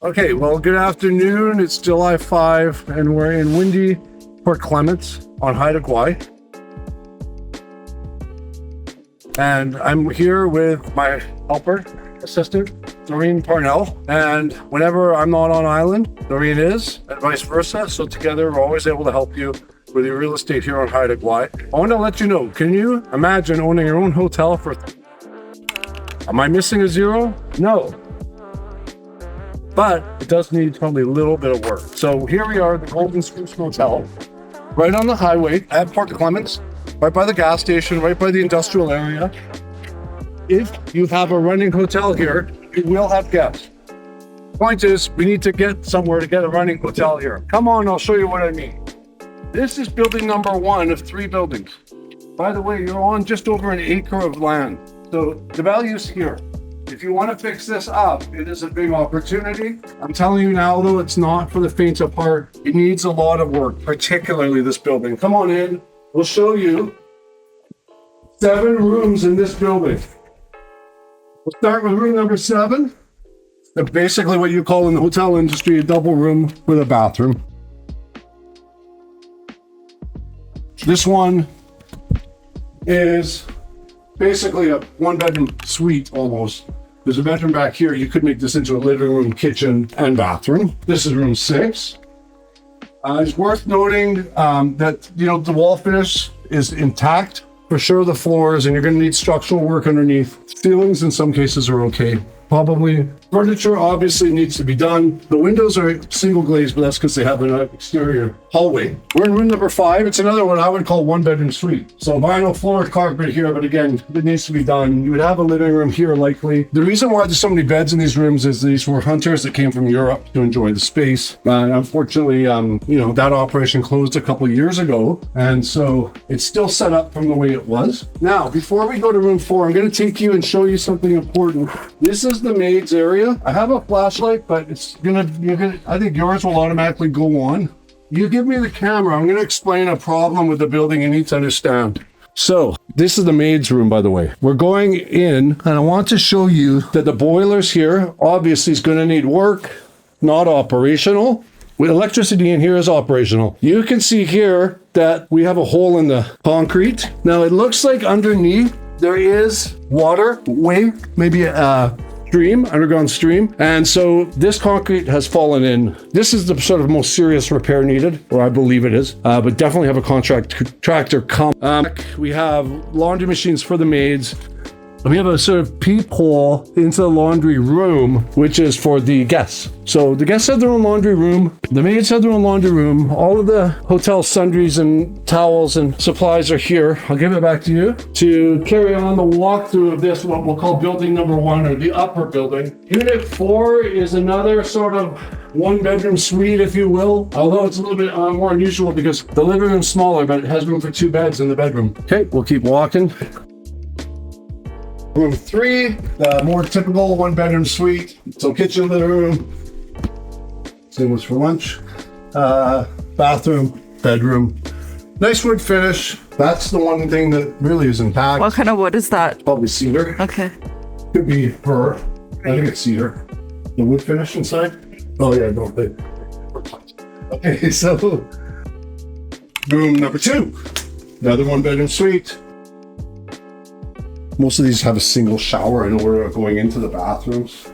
Okay, well, good afternoon. It's July 5, and we're in windy Port Clements on Haida Gwaii. And I'm here with my helper, assistant, Doreen Parnell. And whenever I'm not on island, Doreen is, and vice versa. So together, we're always able to help you with your real estate here on Haida Gwaii. I want to let you know, can you imagine owning your own hotel for... Am I missing a zero? No. But it does need probably a little bit of work. So here we are, the Golden Spruce Motel, right on the highway at Port Clements, right by the gas station, right by the industrial area. If you have a running hotel here, you will have guests. Point is, we need to get somewhere to get a running hotel here. Come on, I'll show you what I mean. This is building number 1 of 3 buildings. By the way, you're on just over an acre of land. So the value's here. If you want to fix this up, it is a big opportunity. I'm telling you now, though, it's not for the faint of heart. It needs a lot of work, particularly this building. Come on in. We'll show you 7 rooms in this building. We'll start with room number 7. They're basically what you call in the hotel industry a double room with a bathroom. This one is basically a 1-bedroom suite almost. There's a bedroom back here. You could make this into a living room, kitchen, and bathroom. This is room 6. It's worth noting that, the wall finish is intact. For sure the floors, and you're going to need structural work underneath. Ceilings in some cases are okay. Probably furniture obviously needs to be done. The windows are single glazed, but that's because they have an exterior hallway. We're in room number 5. It's another one I would call 1-bedroom suite. So vinyl floor carpet here, but again, it needs to be done. You would have a living room here likely. The reason why there's so many beds in these rooms is these were hunters that came from Europe to enjoy the space. Unfortunately, that operation closed a couple of years ago. And so it's still set up from the way it was. Now, before we go to room 4, I'm going to take you and show you something important. This is the maid's area. I have a flashlight, but I think yours will automatically go on. You give me the camera. I'm going to explain a problem with the building you need to understand. So this is the maid's room, by the way. We're going in, and I want to show you that the boilers here obviously is going to need work, not operational. With electricity in here is operational. You can see here that we have a hole in the concrete. Now it looks like underneath there is waterway, maybe a stream, underground stream. And so this concrete has fallen in. This is the sort of most serious repair needed, or I believe it is, but definitely have a contractor come. We have laundry machines for the maids. We have a sort of peephole into the laundry room, which is for the guests. So the guests have their own laundry room. The maids have their own laundry room. All of the hotel sundries and towels and supplies are here. I'll give it back to you to carry on the walkthrough of this, what we'll call building number 1, or the upper building. Unit 4 is another sort of 1-bedroom suite, if you will, although it's a little bit more unusual because the living room's smaller, but it has room for 2 beds in the bedroom. Okay, we'll keep walking. Room 3, the more typical 1-bedroom suite. So kitchen, living room. Same was for lunch. Bathroom, bedroom. Nice wood finish. That's the one thing that really is intact. What kind of wood is that? Probably cedar. Okay. Could be fir. I think it's cedar. The wood finish inside? Oh yeah, don't think. Okay, so room number 2. Another 1-bedroom suite. Most of these have a single shower. I know we're going into the bathrooms.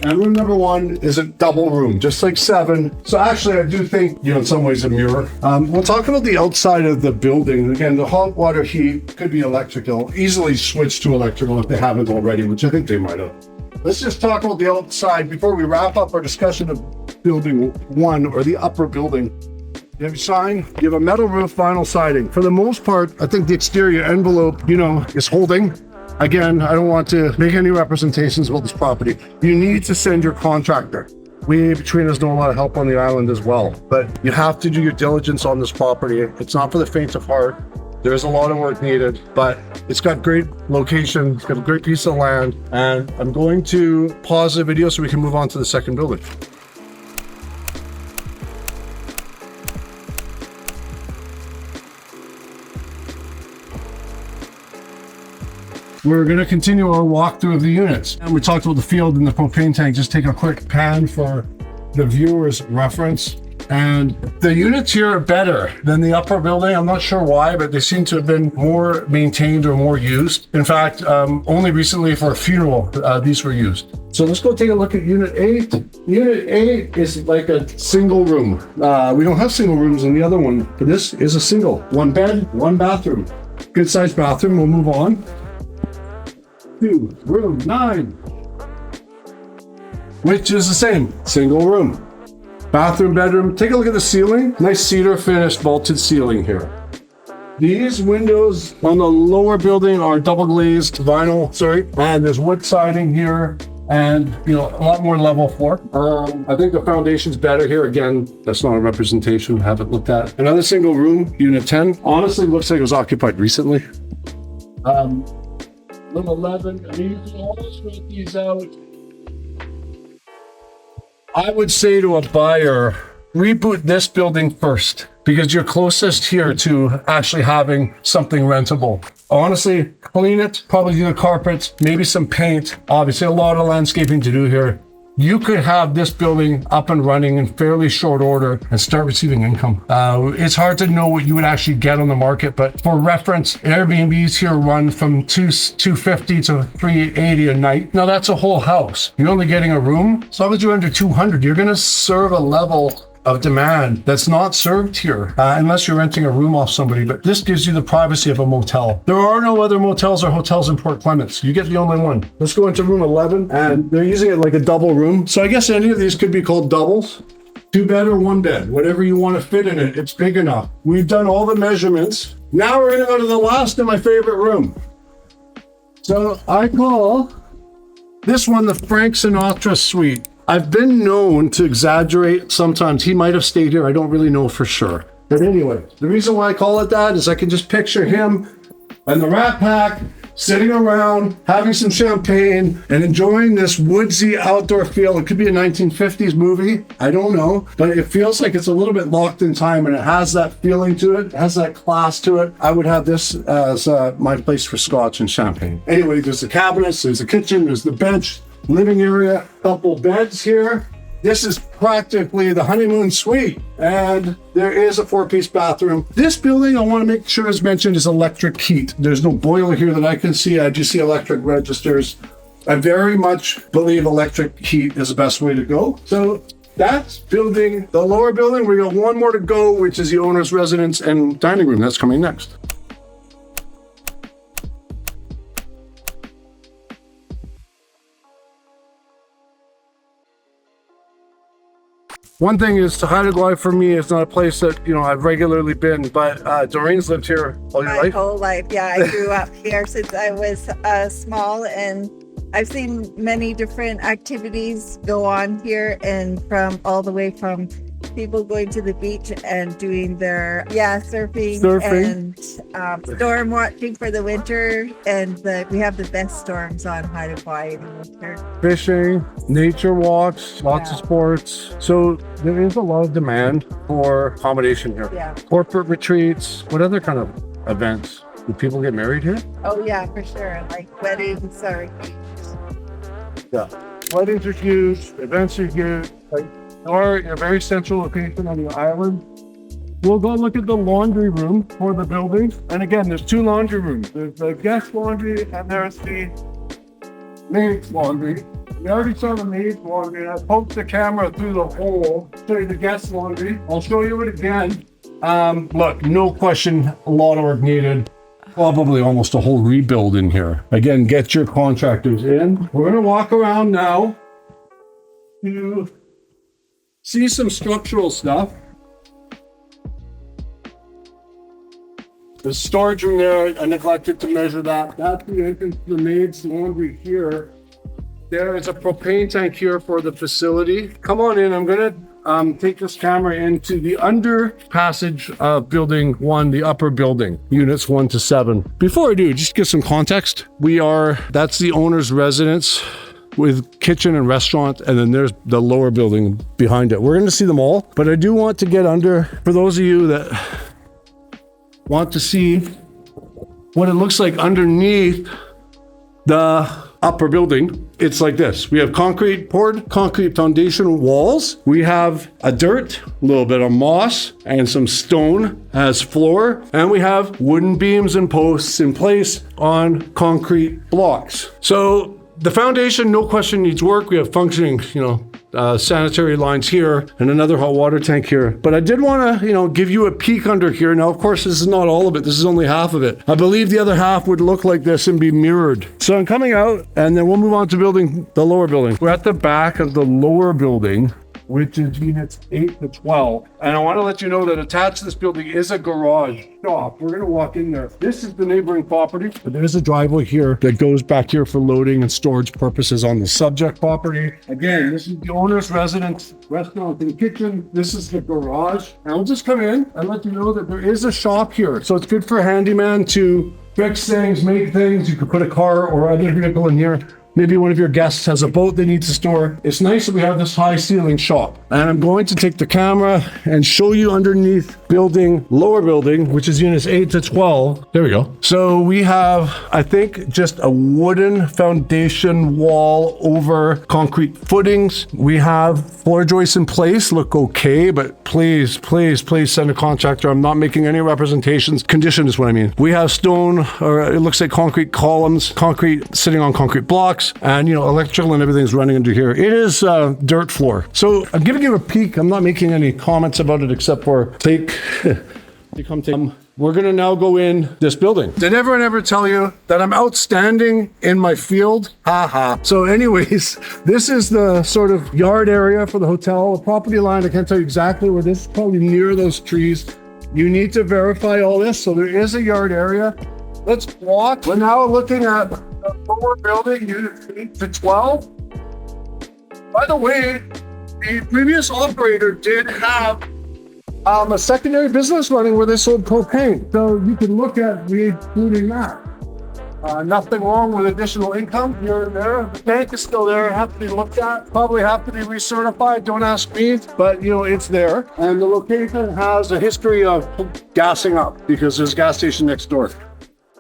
And room number 1 is a double room, just like 7. So actually, I do think, in some ways a mirror. We'll talk about the outside of the building. Again, the hot water heat could be electrical, easily switch to electrical if they haven't already, which I think they might have. Let's just talk about the outside before we wrap up our discussion of building 1, or the upper building. You have a sign, you have a metal roof, vinyl siding. For the most part, I think the exterior envelope, is holding. Again, I don't want to make any representations about this property. You need to send your contractor. We, between us, know a lot of help on the island as well. But you have to do your diligence on this property. It's not for the faint of heart. There is a lot of work needed, but it's got great location. It's got a great piece of land. And I'm going to pause the video so we can move on to the second building. we're going to continue our walkthrough of the units. And we talked about the field and the propane tank. Just take a quick pan for the viewer's reference. And the units here are better than the upper building. I'm not sure why, but they seem to have been more maintained or more used. In fact, only recently for a funeral, these were used. So let's go take a look at Unit 8. Unit 8 is like a single room. We don't have single rooms in the other one, but this is a single. One bed, one bathroom. Good sized bathroom. We'll move on to room 9, which is the same, single room. Bathroom, bedroom. Take a look at the ceiling. Nice cedar finished vaulted ceiling here. These windows on the lower building are double glazed vinyl, and there's wood siding here and, you know, a lot more level floor. I think the foundation's better here. Again, that's not a representation. Haven't looked at. Another single room, unit 10. Honestly, looks like it was occupied recently. Room 11. I mean, you can always rent these out. I would say to a buyer, reboot this building first because you're closest here to actually having something rentable. Honestly, clean it, probably do the carpets, maybe some paint. Obviously, a lot of landscaping to do here. You could have this building up and running in fairly short order and start receiving income. It's hard to know what you would actually get on the market, but for reference, Airbnbs here run from $250 to $380 a night. Now that's a whole house. You're only getting a room. As long as you're under 200, you're gonna serve a level of demand that's not served here unless you're renting a room off somebody, but this gives you the privacy of a motel. There are no other motels or hotels in Port Clements. You get the only one. Let's go into room 11, and they're using it like a double room. So I guess any of these could be called doubles. 2 bed or 1 bed, whatever you want to fit in it. It's big enough. We've done all the measurements. Now we're gonna go to the last of my favorite room. So I call this one the Frank Sinatra suite. I've been known to exaggerate. Sometimes he might have stayed here. I don't really know for sure. But anyway, the reason why I call it that is I can just picture him and the Rat Pack sitting around, having some champagne and enjoying this woodsy outdoor feel. It could be a 1950s movie. I don't know, but it feels like it's a little bit locked in time and it has that feeling to it. It has that class to it. I would have this as my place for scotch and champagne. Anyway, there's the cabinets, there's the kitchen, there's the bench, living area, couple beds here. This is practically the honeymoon suite, and there is a 4-piece bathroom. This building, I want to make sure is mentioned, is electric heat. There's no boiler here that I can see. I just see electric registers. I very much believe electric heat is the best way to go. So that's building, the lower building. We got one more to go, which is the owner's residence and dining room. That's coming next. One thing is, Haida Gwaii for me is not a place that, you know, I've regularly been, but Doreen's lived here all your life? My whole life, yeah. I grew up here since I was small, and I've seen many different activities go on here, and from all the way from people going to the beach and doing their surfing and storm watching for the winter, and we have the best storms on Haida Gwaii in the winter. Fishing, nature walks, lots of sports. So there is a lot of demand for accommodation here. Yeah. Corporate retreats. What other kind of events? Do people get married here? Oh yeah, for sure. Like weddings are huge. Yeah. Weddings are huge. Events are huge. Like, or a very central location on the island. We'll go look at the laundry room for the building. And again, there's 2 laundry rooms. There's the guest laundry and there's the maid's laundry. We already saw the maid's laundry. I poked the camera through the hole to show you the guest laundry. I'll show you it again. Look, no question, a lot of work needed. Probably almost a whole rebuild in here. Again, get your contractors in. We're gonna walk around now to see some structural stuff. The storage room there, I neglected to measure that. That's the entrance to the maid's laundry here. There is a propane tank here for the facility. Come on in, I'm gonna take this camera into the under passage of building 1, the upper building, units 1 to 7. Before I do, just give some context. That's the owner's residence with kitchen and restaurant, and then there's the lower building behind it. We're going to see them all, but I do want to get under, for those of you that want to see what it looks like underneath the upper building, it's like this. We have poured concrete foundation walls. We have a dirt, a little bit of moss, and some stone as floor. And we have wooden beams and posts in place on concrete blocks. So the foundation, no question, needs work. We have functioning, sanitary lines here and another hot water tank here. But I did want to, give you a peek under here. Now, of course, this is not all of it. This is only half of it. I believe the other half would look like this and be mirrored. So I'm coming out and then we'll move on to building the lower building. We're at the back of the lower building, which is units 8 to 12. And I want to let you know that attached to this building is a garage shop. We're going to walk in there. This is the neighboring property, but there's a driveway here that goes back here for loading and storage purposes on the subject property. Again, this is the owner's residence, restaurant and kitchen. This is the garage. And I'll just come in and let you know that there is a shop here. So it's good for a handyman to fix things, make things. You could put a car or other vehicle in here. Maybe one of your guests has a boat they need to store. It's nice that we have this high ceiling shop. And I'm going to take the camera and show you underneath lower building, which is units 8 to 12. There we go. So we have, I think, just a wooden foundation wall over concrete footings. We have floor joists in place, look okay, but please send a contractor. I'm not making any representations. Condition is what I mean. We have stone, or it looks like concrete columns, concrete sitting on concrete blocks. And electrical and everything's running under here. It is dirt floor. So I'm giving you a peek. I'm not making any comments about it except for we're gonna now go in this building. Did everyone ever tell you that I'm outstanding in my field? Haha. So anyways, this is the sort of yard area for the hotel. The property line, I can't tell you exactly where this is, probably near those trees. You need to verify all this. So there is a yard area. Let's walk. We're now looking at the lower building, unit 8 to 12. By the way, the previous operator did have a secondary business running where they sold propane. So you can look at including that. Nothing wrong with additional income here and there. The tank is still there, have to be looked at. Probably have to be recertified, don't ask me, but it's there. And the location has a history of gassing up because there's a gas station next door.